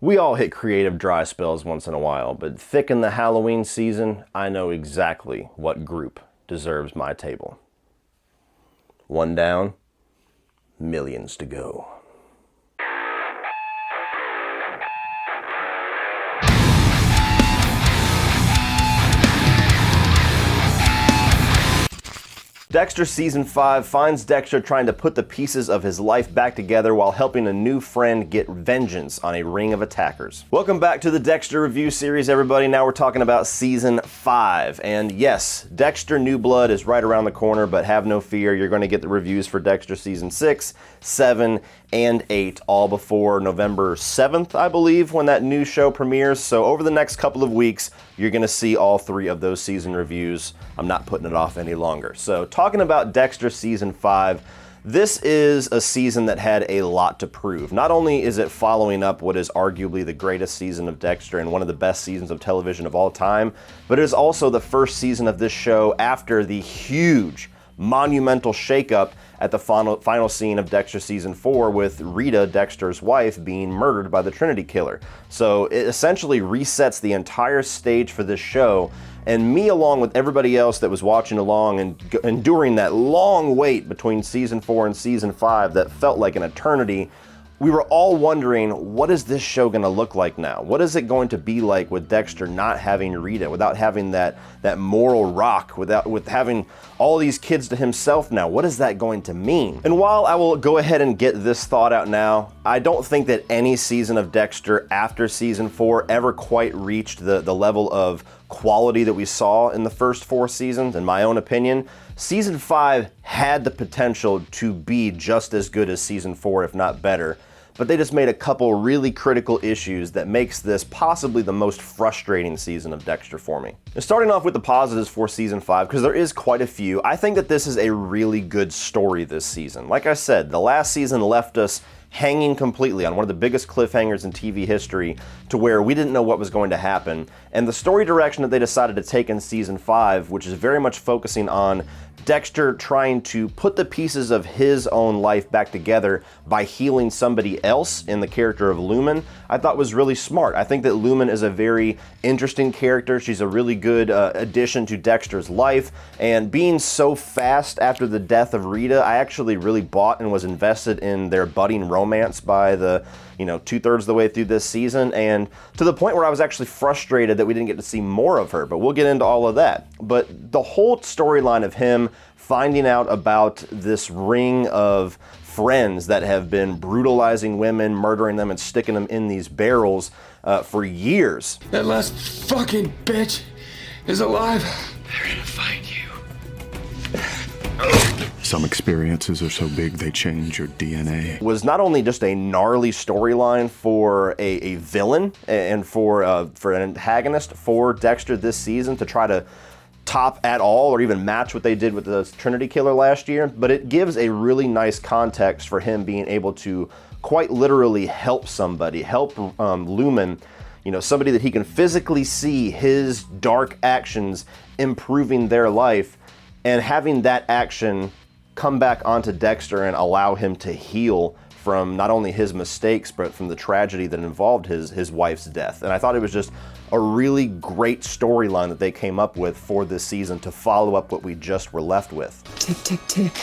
We all hit creative dry spells once in a while, but thick in the Halloween season, I know exactly what group deserves my table. One down, millions to go. Dexter Season 5 finds Dexter trying to put the pieces of his life back together while helping a new friend get vengeance on a ring of attackers. Welcome back to the Dexter review series, everybody. Now we're talking about Season 5. And yes, Dexter New Blood is right around the corner, but have no fear, you're going to get the reviews for Dexter Season 6, 7, and 8 all before November 7th, I believe, when that new show premieres. So over the next couple of weeks, you're going to see all three of those season reviews. I'm not putting it off any longer. So talking about Dexter Season 5, this is a season that had a lot to prove. Not only is it following up what is arguably the greatest season of Dexter and one of the best seasons of television of all time, but it is also the first season of this show after the huge, monumental shakeup at the final scene of Dexter Season 4 with Rita, Dexter's wife, being murdered by the Trinity Killer. So it essentially resets the entire stage for this show, and me along with everybody else that was watching along and enduring that long wait between Season 4 and Season 5 that felt like an eternity, we were all wondering, what is this show going to look like now? What is it going to be like with Dexter not having Rita, without having that moral rock, with having all these kids to himself now? What is that going to mean? And while I will go ahead and get this thought out now, I don't think that any season of Dexter after Season 4 ever quite reached the level of quality that we saw in the first 4 seasons, in my own opinion. Season 5 had the potential to be just as good as Season 4, if not better, but they just made a couple really critical issues that makes this possibly the most frustrating season of Dexter for me. And starting off with the positives for Season 5, because there is quite a few, I think that this is a really good story this season. Like I said, the last season left us hanging completely on one of the biggest cliffhangers in TV history, to where we didn't know what was going to happen. And the story direction that they decided to take in Season 5, which is very much focusing on Dexter trying to put the pieces of his own life back together by healing somebody else in the character of Lumen, I thought was really smart. I think that Lumen is a very interesting character. She's a really good addition to Dexter's life, and being so fast after the death of Rita, I actually really bought and was invested in their budding romance by the 2/3 of the way through this season, and to the point where I was actually frustrated that we didn't get to see more of her, but we'll get into all of that. But the whole storyline of him finding out about this ring of friends that have been brutalizing women, murdering them, and sticking them in these barrels for years. That last fucking bitch is alive. They're gonna find you. Some experiences are so big they change your DNA. Was not only just a gnarly storyline for a villain and for an antagonist for Dexter this season to try to top at all or even match what they did with the Trinity Killer last year, but it gives a really nice context for him being able to quite literally help somebody, help Lumen, somebody that he can physically see his dark actions improving their life, and having that action come back onto Dexter and allow him to heal from not only his mistakes, but from the tragedy that involved his wife's death. And I thought it was just a really great storyline that they came up with for this season to follow up what we just were left with. Tick, tick, tick.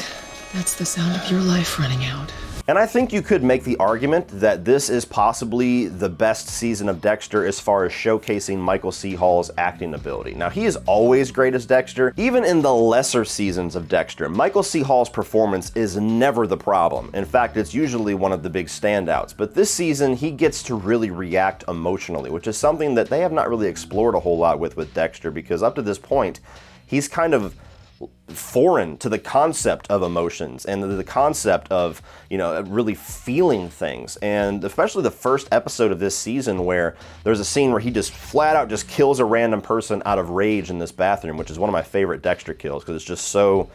That's the sound of your life running out. And I think you could make the argument that this is possibly the best season of Dexter as far as showcasing Michael C. Hall's acting ability. Now, he is always great as Dexter. Even in the lesser seasons of Dexter, Michael C. Hall's performance is never the problem. In fact, it's usually one of the big standouts. But this season, he gets to really react emotionally, which is something that they have not really explored a whole lot with Dexter, because up to this point, he's kind of foreign to the concept of emotions and the concept of, really feeling things. And especially the first episode of this season, where there's a scene where he just flat out just kills a random person out of rage in this bathroom, which is one of my favorite Dexter kills because it's just so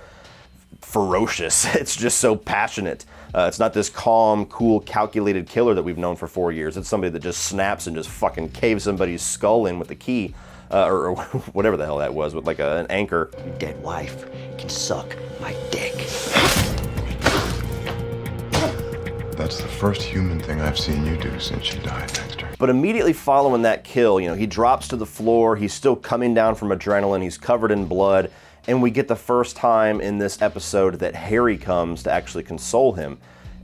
ferocious. It's just so passionate. It's not this calm, cool, calculated killer that we've known for 4 years. It's somebody that just snaps and just fucking caves somebody's skull in with a key. Or whatever the hell that was, with like an anchor. Your dead wife can suck my dick. That's the first human thing I've seen you do since she died, Dexter. But immediately following that kill, he drops to the floor, he's still coming down from adrenaline, he's covered in blood, and we get the first time in this episode that Harry comes to actually console him.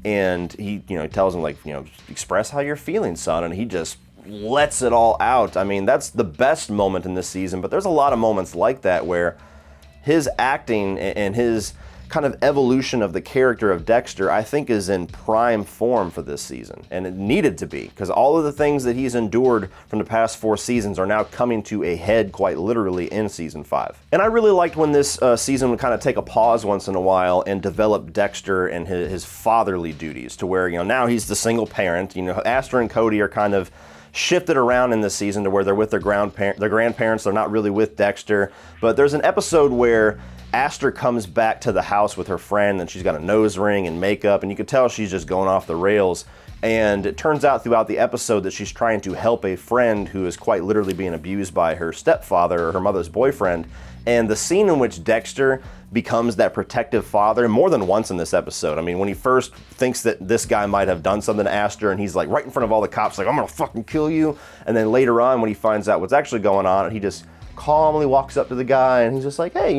And he tells him, express how you're feeling, son, and he just lets it all out. I mean, that's the best moment in this season, but there's a lot of moments like that where his acting and his kind of evolution of the character of Dexter, I think, is in prime form for this season. And it needed to be, because all of the things that he's endured from the past 4 seasons are now coming to a head quite literally in season 5. And I really liked when this season would kind of take a pause once in a while and develop Dexter and his fatherly duties to where, now he's the single parent. Aster and Cody are kind of shifted around in this season to where they're with their grandparents. They're not really with Dexter. But there's an episode where Aster comes back to the house with her friend, and she's got a nose ring and makeup, and you can tell she's just going off the rails. And it turns out throughout the episode that she's trying to help a friend who is quite literally being abused by her stepfather or her mother's boyfriend. And the scene in which Dexter becomes that protective father more than once in this episode. I mean, when he first thinks that this guy might have done something to Aster, and he's like right in front of all the cops, like, I'm gonna fucking kill you. And then later on, when he finds out what's actually going on, he just calmly walks up to the guy and he's just like, hey,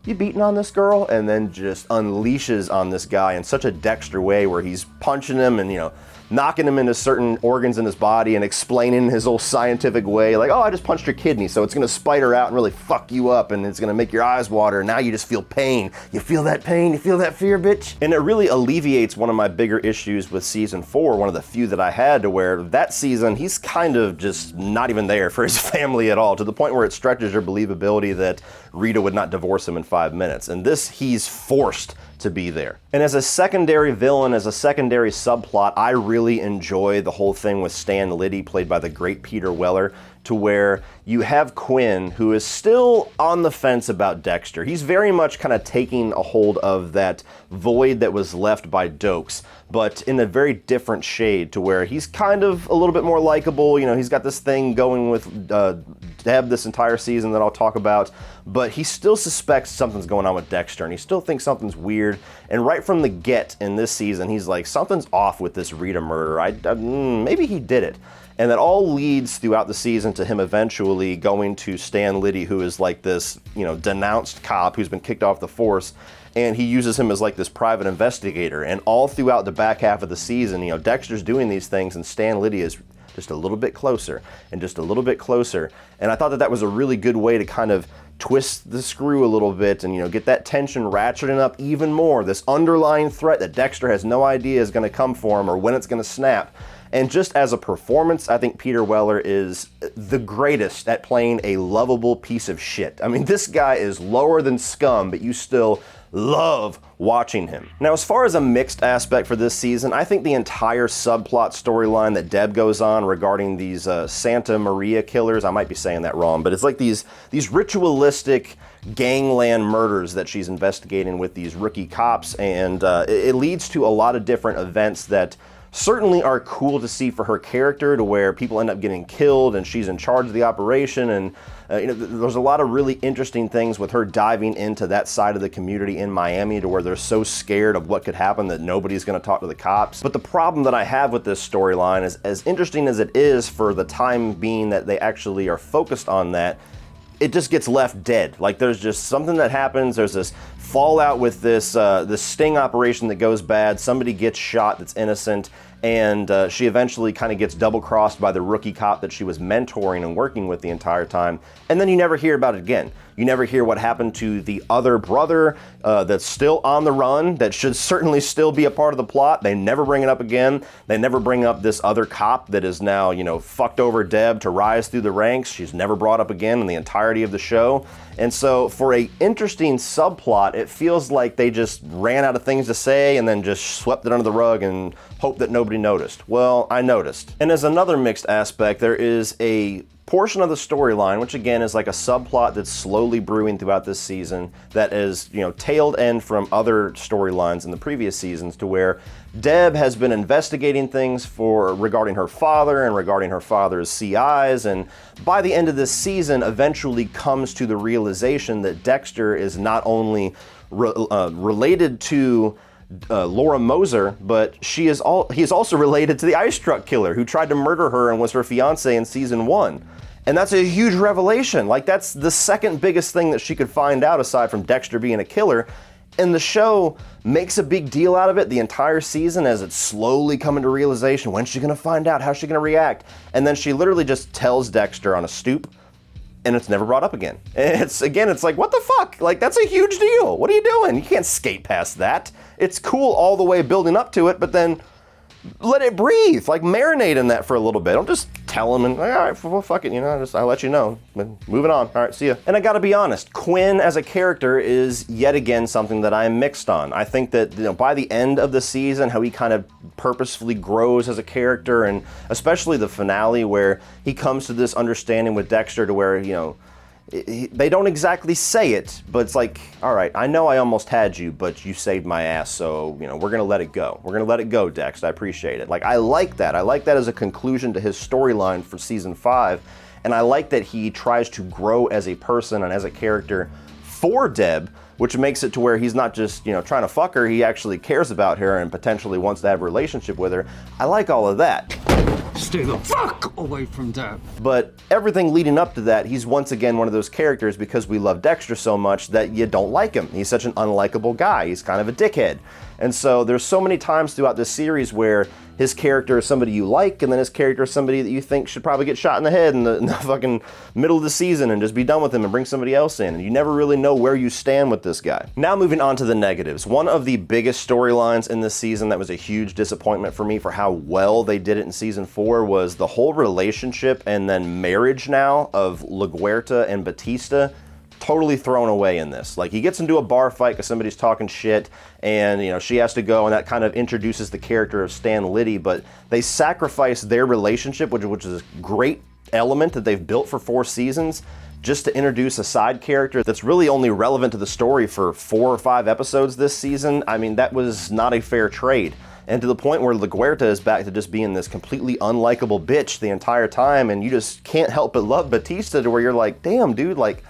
you beating on this girl? And then just unleashes on this guy in such a Dexter way where he's punching him and, knocking him into certain organs in his body and explaining his old scientific way, like, oh, I just punched your kidney, so it's gonna spider out and really fuck you up, and it's gonna make your eyes water, and now you just feel pain. You feel that pain? You feel that fear, bitch? And it really alleviates one of my bigger issues with season 4, one of the few that I had, to where that season, he's kind of just not even there for his family at all, to the point where it stretches your believability that Rita would not divorce him in 5 minutes. And this, he's forced to be there. And as a secondary villain, as a secondary subplot, I really enjoy the whole thing with Stan Liddy, played by the great Peter Weller, to where you have Quinn, who is still on the fence about Dexter. He's very much kind of taking a hold of that void that was left by Dokes, but in a very different shade, to where he's kind of a little bit more likable. He's got this thing going with Deb this entire season that I'll talk about, but he still suspects something's going on with Dexter, and he still thinks something's weird. And right from the get in this season, he's like, something's off with this Rita murder. Maybe he did it. And that all leads throughout the season to him eventually going to Stan Liddy, who is like this, denounced cop who's been kicked off the force, and he uses him as like this private investigator. And all throughout the back half of the season, Dexter's doing these things, and Stan Liddy is just a little bit closer and just a little bit closer. And I thought that was a really good way to kind of twist the screw a little bit and, get that tension ratcheting up even more. This underlying threat that Dexter has no idea is going to come for him or when it's going to snap. And just as a performance, I think Peter Weller is the greatest at playing a lovable piece of shit. I mean, this guy is lower than scum, but you still love watching him. Now, as far as a mixed aspect for this season, I think the entire subplot storyline that Deb goes on regarding these Santa Maria killers, I might be saying that wrong, but it's like these ritualistic gangland murders that she's investigating with these rookie cops, and it leads to a lot of different events that certainly are cool to see for her character, to where people end up getting killed and she's in charge of the operation. And there's a lot of really interesting things with her diving into that side of the community in Miami, to where they're so scared of what could happen that nobody's going to talk to the cops. But the problem that I have with this storyline is, as interesting as it is for the time being that they actually are focused on that, it just gets left dead. Like, there's just something that happens, there's this fallout with this sting operation that goes bad, somebody gets shot that's innocent, and she eventually kind of gets double-crossed by the rookie cop that she was mentoring and working with the entire time, and then you never hear about it again. You never hear what happened to the other brother that's still on the run, that should certainly still be a part of the plot. They never bring it up again. They never bring up this other cop that is now, fucked over Deb to rise through the ranks. She's never brought up again in the entirety of the show. And so for a interesting subplot, it feels like they just ran out of things to say and then just swept it under the rug and hoped that nobody noticed. Well, I noticed. And as another mixed aspect, there is a portion of the storyline, which again is like a subplot that's slowly brewing throughout this season, that is, tailed end from other storylines in the previous seasons, to where Deb has been investigating things regarding her father and regarding her father's CIs, and by the end of this season eventually comes to the realization that Dexter is not only related to Laura Moser, but he is also related to the ice truck killer who tried to murder her and was her fiance in season 1. And that's a huge revelation. Like, that's the second biggest thing that she could find out aside from Dexter being a killer. And the show makes a big deal out of it the entire season as it's slowly coming to realization. When's she gonna find out? How's she gonna react? And then she literally just tells Dexter on a stoop, and it's never brought up again. It's like, what the fuck? Like, that's a huge deal. What are you doing? You can't skate past that. It's cool all the way building up to it, but then let it breathe. Like, marinate in that for a little bit. Don't just tell him and, all right, well, fuck it, I'll let you know. Moving on. All right, see ya. And I gotta be honest, Quinn as a character is yet again something that I am mixed on. I think that, by the end of the season, how he kind of purposefully grows as a character, and especially the finale where he comes to this understanding with Dexter to where, they don't exactly say it, but it's like, all right, I know I almost had you, but you saved my ass, so, we're gonna let it go. We're gonna let it go, Dex. I appreciate it. Like, I like that. I like that as a conclusion to his storyline for season 5, and I like that he tries to grow as a person and as a character for Deb, which makes it to where he's not just, trying to fuck her, he actually cares about her and potentially wants to have a relationship with her. I like all of that. Stay the fuck away from Deb. But everything leading up to that, he's once again one of those characters, because we love Dexter so much, that you don't like him. He's such an unlikable guy. He's kind of a dickhead. And so there's so many times throughout this series where his character is somebody you like, and then his character is somebody that you think should probably get shot in the head in the fucking middle of the season and just be done with him and bring somebody else in. And you never really know where you stand with this guy. Now moving on to the negatives. One of the biggest storylines in this season that was a huge disappointment for me for how well they did it in season 4 was the whole relationship and then marriage now of LaGuerta and Batista. Totally thrown away in this. Like, he gets into a bar fight because somebody's talking shit, and she has to go, and that kind of introduces the character of Stan Liddy, but they sacrifice their relationship, which is a great element that they've built for 4 seasons, just to introduce a side character that's really only relevant to the story for 4 or 5 episodes this season. I mean, that was not a fair trade. And to the point where LaGuerta is back to just being this completely unlikable bitch the entire time, and you just can't help but love Batista to where you're like, damn, dude, like,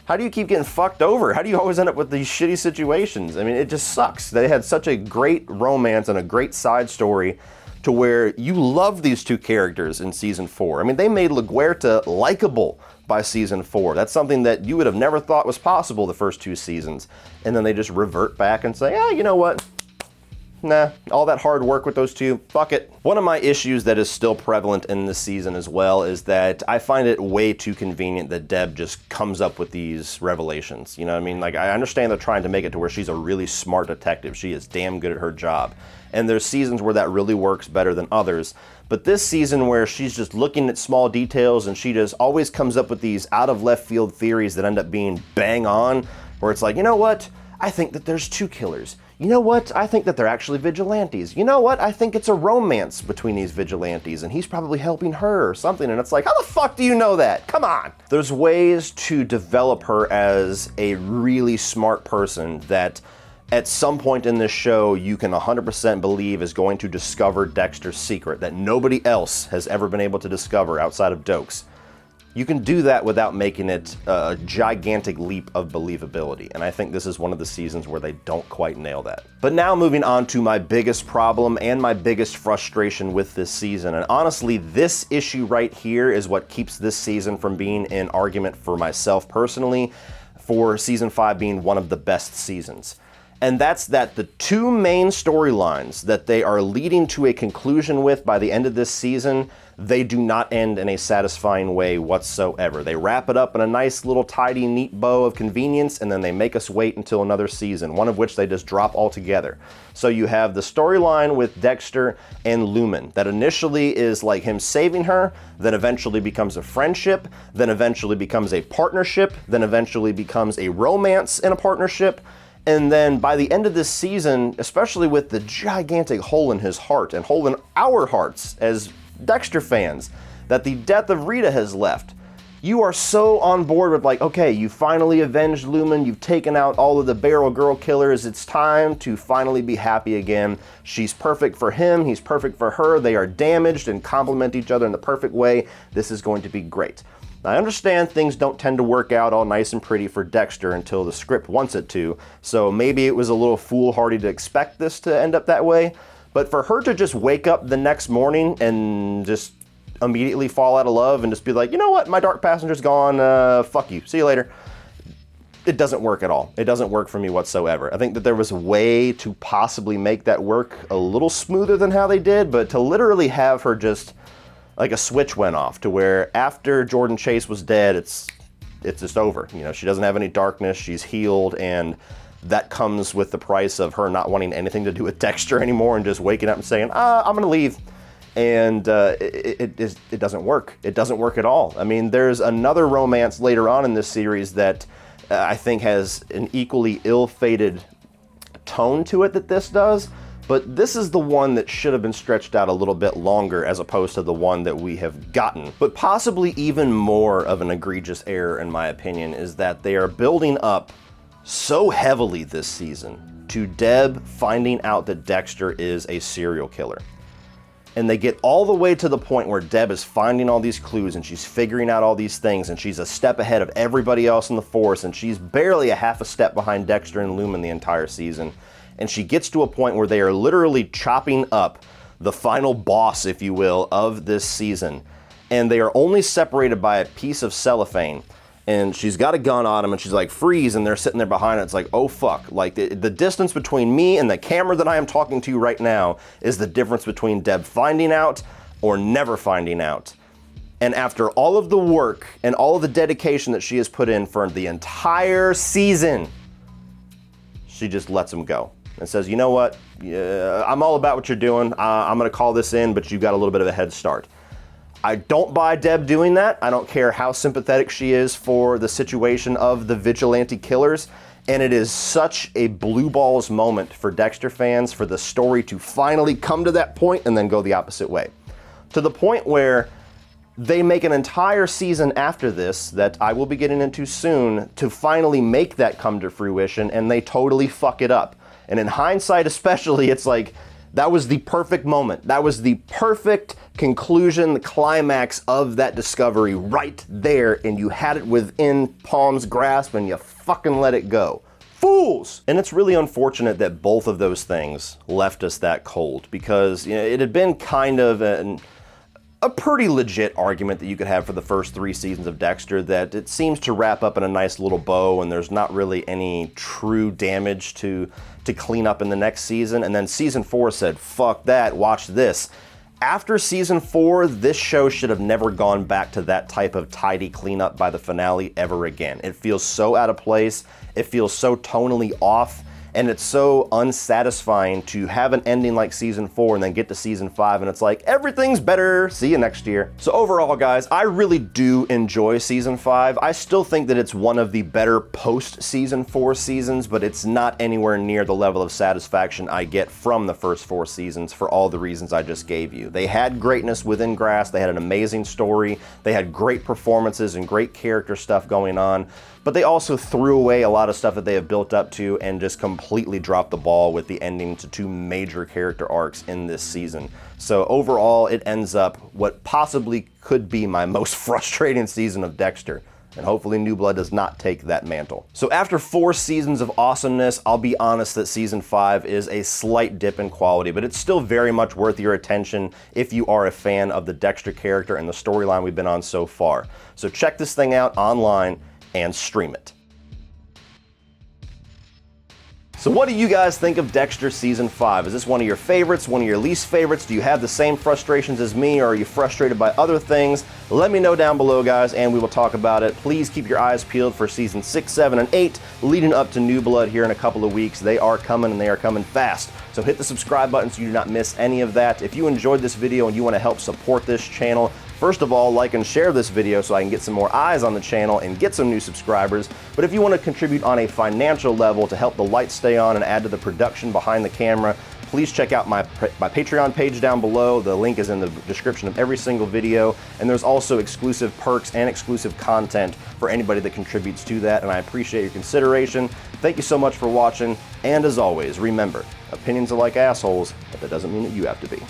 how do you keep getting fucked over? How do you always end up with these shitty situations? I mean, it just sucks. They had such a great romance and a great side story to where you love these two characters in season 4. I mean, they made LaGuerta likable by season 4. That's something that you would have never thought was possible the first 2 seasons. And then they just revert back and say, you know what? Nah, all that hard work with those two, fuck it. One of my issues that is still prevalent in this season as well is that I find it way too convenient that Deb just comes up with these revelations. You know what I mean? Like, I understand they're trying to make it to where she's a really smart detective. She is damn good at her job. And there's seasons where that really works better than others. But this season where she's just looking at small details and she just always comes up with these out of left field theories that end up being bang on, where it's like, you know what? I think that there's 2 killers. You know what? I think that they're actually vigilantes. You know what? I think it's a romance between these vigilantes and he's probably helping her or something. And it's like, how the fuck do you know that? Come on. There's ways to develop her as a really smart person that at some point in this show you can 100% believe is going to discover Dexter's secret that nobody else has ever been able to discover outside of Dokes. You can do that without making it a gigantic leap of believability, and I think this is one of the seasons where they don't quite nail that. But now moving on to my biggest problem and my biggest frustration with this season, and honestly, this issue right here is what keeps this season from being an argument for myself personally, for season 5 being one of the best seasons. And that's that the 2 main storylines that they are leading to a conclusion with by the end of this season, they do not end in a satisfying way whatsoever. They wrap it up in a nice little tidy, neat bow of convenience, and then they make us wait until another season, one of which they just drop altogether. So you have the storyline with Dexter and Lumen that initially is like him saving her, then eventually becomes a friendship, then eventually becomes a partnership, then eventually becomes a romance in a partnership. And then by the end of this season, especially with the gigantic hole in his heart and hole in our hearts as Dexter fans, that the death of Rita has left, You are so on board with like, okay, you finally avenged Lumen, you've taken out all of the Barrel Girl killers, it's time to finally be happy again. She's perfect for him, he's perfect for her, they are damaged and complement each other in the perfect way. This is going to be great. Now, I understand things don't tend to work out all nice and pretty for Dexter until the script wants it to, so maybe it was a little foolhardy to expect this to end up that way, but for her to just wake up the next morning and just immediately fall out of love and just be like, you know what, my dark passenger's gone, fuck you, see you later. It doesn't work at all. It doesn't work for me whatsoever. I think that there was a way to possibly make that work a little smoother than how they did, but to literally have her just, like a switch went off to where after Jordan Chase was dead, it's just over. You know, she doesn't have any darkness, she's healed, and that comes with the price of her not wanting anything to do with Dexter anymore and just waking up and saying, I'm gonna leave. And it doesn't work. It doesn't work at all. I mean, there's another romance later on in this series that I think has an equally ill-fated tone to it that this does, but this is the one that should have been stretched out a little bit longer as opposed to the one that we have gotten. But possibly even more of an egregious error, in my opinion, is that they are building up so heavily this season to Deb finding out that Dexter is a serial killer. And they get all the way to the point where Deb is finding all these clues and she's figuring out all these things and she's a step ahead of everybody else in the force and she's barely a half a step behind Dexter and Lumen the entire season. And she gets to a point where they are literally chopping up the final boss, if you will, of this season. And they are only separated by a piece of cellophane. And she's got a gun on him and she's like, freeze, and they're sitting there behind it. It's like, oh fuck. Like the distance between me and the camera that I am talking to right now is the difference between Deb finding out or never finding out. And after all of the work and all of the dedication that she has put in for the entire season, she just lets him go and says, you know what, I'm all about what you're doing. I'm gonna call this in, but you got a little bit of a head start. I don't buy Deb doing that. I don't care how sympathetic she is for the situation of the vigilante killers. And it is such a blue balls moment for Dexter fans for the story to finally come to that point and then go the opposite way. To the point where they make an entire season after this that I will be getting into soon to finally make that come to fruition, and they totally fuck it up. And in hindsight especially, it's like, that was the perfect moment. That was the perfect conclusion, the climax of that discovery right there, and you had it within palm's grasp and you fucking let it go. Fools! And it's really unfortunate that both of those things left us that cold, because you know, it had been kind of a pretty legit argument that you could have for the first 3 seasons of Dexter that it seems to wrap up in a nice little bow and there's not really any true damage to clean up in the next season. And then season 4 said, fuck that, watch this. After season 4, this show should have never gone back to that type of tidy cleanup by the finale ever again. It feels so out of place, it feels so tonally off, and it's so unsatisfying to have an ending like season 4 and then get to season 5 and it's like, everything's better, see you next year. So overall, guys, I really do enjoy season 5. I still think that it's one of the better post-season 4 seasons, but it's not anywhere near the level of satisfaction I get from the first 4 seasons for all the reasons I just gave you. They had greatness within grasp, they had an amazing story, they had great performances and great character stuff going on, but they also threw away a lot of stuff that they have built up to and just completely dropped the ball with the ending to 2 major character arcs in this season. So overall, it ends up what possibly could be my most frustrating season of Dexter. And hopefully New Blood does not take that mantle. So after 4 seasons of awesomeness, I'll be honest that season 5 is a slight dip in quality, but it's still very much worth your attention if you are a fan of the Dexter character and the storyline we've been on so far. So check this thing out online and stream it. So what do you guys think of Dexter Season 5? Is this one of your favorites, one of your least favorites? Do you have the same frustrations as me, or are you frustrated by other things? Let me know down below, guys, and we will talk about it. Please keep your eyes peeled for Season 6, 7, and 8, leading up to New Blood here in a couple of weeks. They are coming, and they are coming fast. So hit the subscribe button so you do not miss any of that. If you enjoyed this video and you want to help support this channel, First of all, like and share this video so I can get some more eyes on the channel and get some new subscribers. But if you want to contribute on a financial level to help the lights stay on and add to the production behind the camera, please check out my Patreon page down below. The link is in the description of every single video, and there's also exclusive perks and exclusive content for anybody that contributes to that, and I appreciate your consideration. Thank you so much for watching, and as always, remember, opinions are like assholes, but that doesn't mean that you have to be.